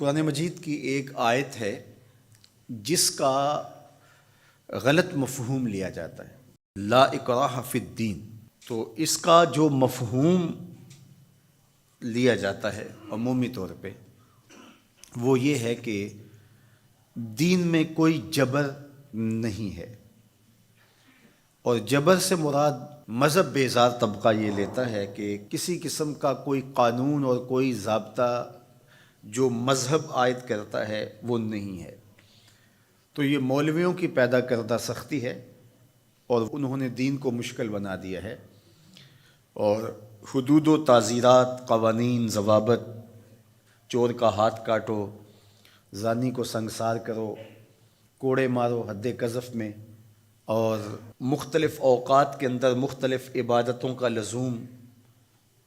قرآن مجید کی ایک آیت ہے جس کا غلط مفہوم لیا جاتا ہے، لا اکراہ فی الدین۔ تو اس کا جو مفہوم لیا جاتا ہے عمومی طور پہ وہ یہ ہے کہ دین میں کوئی جبر نہیں ہے، اور جبر سے مراد مذہب بیزار طبقہ یہ لیتا ہے کہ کسی قسم کا کوئی قانون اور کوئی ضابطہ جو مذہب عائد کرتا ہے وہ نہیں ہے۔ تو یہ مولویوں کی پیدا کردہ سختی ہے اور انہوں نے دین کو مشکل بنا دیا ہے، اور حدود و تعزیرات، قوانین، ضوابط، چور کا ہاتھ کاٹو، زانی کو سنگسار کرو، کوڑے مارو حد قذف میں، اور مختلف اوقات کے اندر مختلف عبادتوں کا لزوم۔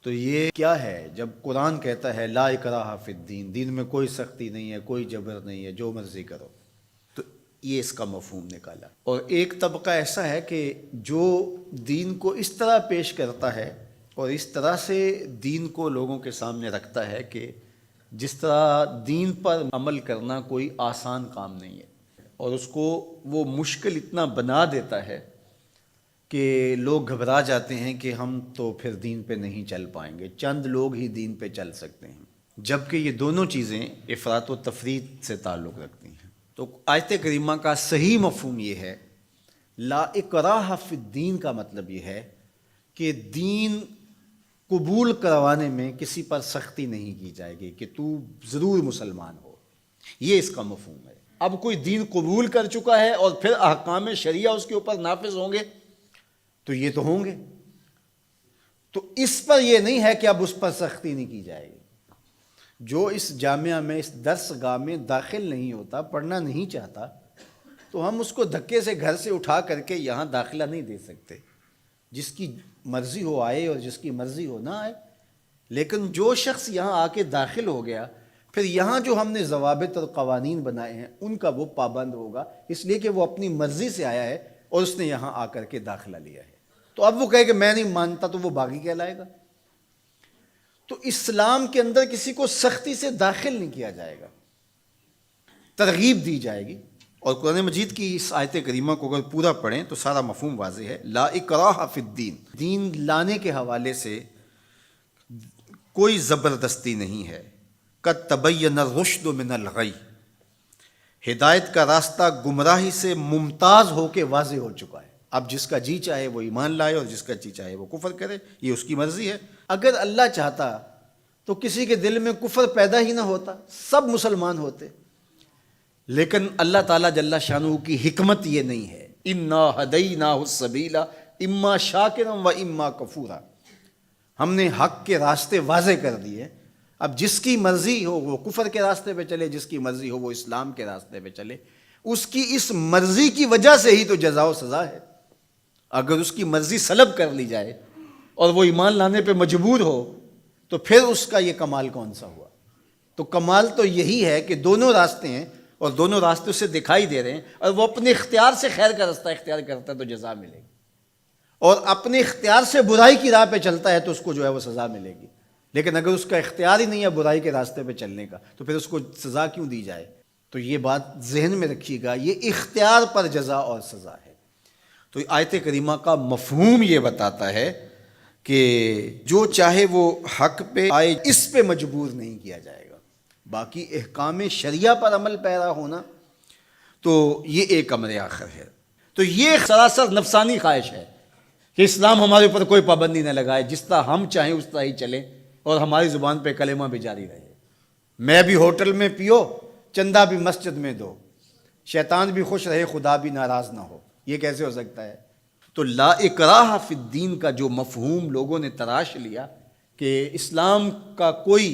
تو یہ کیا ہے جب قرآن کہتا ہے لا اکراہ فی الدین، دین میں کوئی سختی نہیں ہے، کوئی جبر نہیں ہے، جو مرضی کرو؟ تو یہ اس کا مفہوم نکالا۔ اور ایک طبقہ ایسا ہے کہ جو دین کو اس طرح پیش کرتا ہے اور اس طرح سے دین کو لوگوں کے سامنے رکھتا ہے کہ جس طرح دین پر عمل کرنا کوئی آسان کام نہیں ہے، اور اس کو وہ مشکل اتنا بنا دیتا ہے کہ لوگ گھبرا جاتے ہیں کہ ہم تو پھر دین پہ نہیں چل پائیں گے، چند لوگ ہی دین پہ چل سکتے ہیں، جبکہ یہ دونوں چیزیں افراط و تفریط سے تعلق رکھتی ہیں۔ تو آیت کریمہ کا صحیح مفہوم یہ ہے، لا اکراہ فی الدین کا مطلب یہ ہے کہ دین قبول کروانے میں کسی پر سختی نہیں کی جائے گی کہ تو ضرور مسلمان ہو، یہ اس کا مفہوم ہے۔ اب کوئی دین قبول کر چکا ہے اور پھر احکام شریعہ اس کے اوپر نافذ ہوں گے تو یہ تو ہوں گے، تو اس پر یہ نہیں ہے کہ اب اس پر سختی نہیں کی جائے گی۔ جو اس جامعہ میں، اس درس گاہ میں داخل نہیں ہوتا، پڑھنا نہیں چاہتا، تو ہم اس کو دھکے سے گھر سے اٹھا کر کے یہاں داخلہ نہیں دے سکتے۔ جس کی مرضی ہو آئے اور جس کی مرضی ہو نہ آئے، لیکن جو شخص یہاں آ کے داخل ہو گیا، پھر یہاں جو ہم نے ضوابط اور قوانین بنائے ہیں ان کا وہ پابند ہوگا، اس لیے کہ وہ اپنی مرضی سے آیا ہے اور اس نے یہاں آ کر کے داخلہ لیا ہے۔ تو اب وہ کہے کہ میں نہیں مانتا، تو وہ باغی کہلائے گا۔ تو اسلام کے اندر کسی کو سختی سے داخل نہیں کیا جائے گا، ترغیب دی جائے گی۔ اور قرآن مجید کی اس آیت کریمہ کو اگر پورا پڑھیں تو سارا مفہوم واضح ہے، لا اکراہ فی الدین، دین لانے کے حوالے سے کوئی زبردستی نہیں ہے۔ قد تبین الرشد من الغی، ہدایت کا راستہ گمراہی سے ممتاز ہو کے واضح ہو چکا ہے۔ اب جس کا جی چاہے وہ ایمان لائے اور جس کا جی چاہے وہ کفر کرے، یہ اس کی مرضی ہے۔ اگر اللہ چاہتا تو کسی کے دل میں کفر پیدا ہی نہ ہوتا، سب مسلمان ہوتے، لیکن اللہ تعالیٰ جل شانہ کی حکمت یہ نہیں ہے۔ انا ہدیناہ السبیل اما شاکرا و اما کفورا، ہم نے حق کے راستے واضح کر دیے، اب جس کی مرضی ہو وہ کفر کے راستے پہ چلے، جس کی مرضی ہو وہ اسلام کے راستے پہ چلے۔ اس کی اس مرضی کی وجہ سے ہی تو جزا و سزا ہے۔ اگر اس کی مرضی سلب کر لی جائے اور وہ ایمان لانے پہ مجبور ہو تو پھر اس کا یہ کمال کون سا ہوا؟ تو کمال تو یہی ہے کہ دونوں راستے ہیں اور دونوں راستے اسے دکھائی دے رہے ہیں، اور وہ اپنے اختیار سے خیر کا راستہ اختیار کرتا ہے تو جزا ملے گی، اور اپنے اختیار سے برائی کی راہ پہ چلتا ہے تو اس کو جو ہے وہ سزا ملے گی۔ لیکن اگر اس کا اختیار ہی نہیں ہے برائی کے راستے پہ چلنے کا تو پھر اس کو سزا کیوں دی جائے؟ تو یہ بات ذہن میں رکھیے گا، یہ اختیار پر جزا اور سزا ہے۔ تو آیت کریمہ کا مفہوم یہ بتاتا ہے کہ جو چاہے وہ حق پہ آئے، اس پہ مجبور نہیں کیا جائے گا۔ باقی احکام شریعہ پر عمل پیرا ہونا تو یہ ایک امر آخر ہے۔ تو یہ سراسر نفسانی خواہش ہے کہ اسلام ہمارے اوپر کوئی پابندی نہ لگائے، جس طرح ہم چاہیں اس طرح ہی چلیں اور ہماری زبان پہ کلمہ بھی جاری رہے۔ میں بھی ہوٹل میں پیو، چندہ بھی مسجد میں دو، شیطان بھی خوش رہے، خدا بھی ناراض نہ ہو، یہ کیسے ہو سکتا ہے؟ تو لا اکراہ فی الدین کا جو مفہوم لوگوں نے تراش لیا کہ اسلام کا کوئی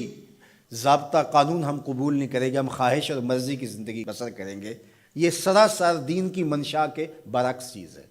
ضابطہ قانون ہم قبول نہیں کریں گے، ہم خواہش اور مرضی کی زندگی بسر کریں گے، یہ سراسر دین کی منشا کے برعکس چیز ہے۔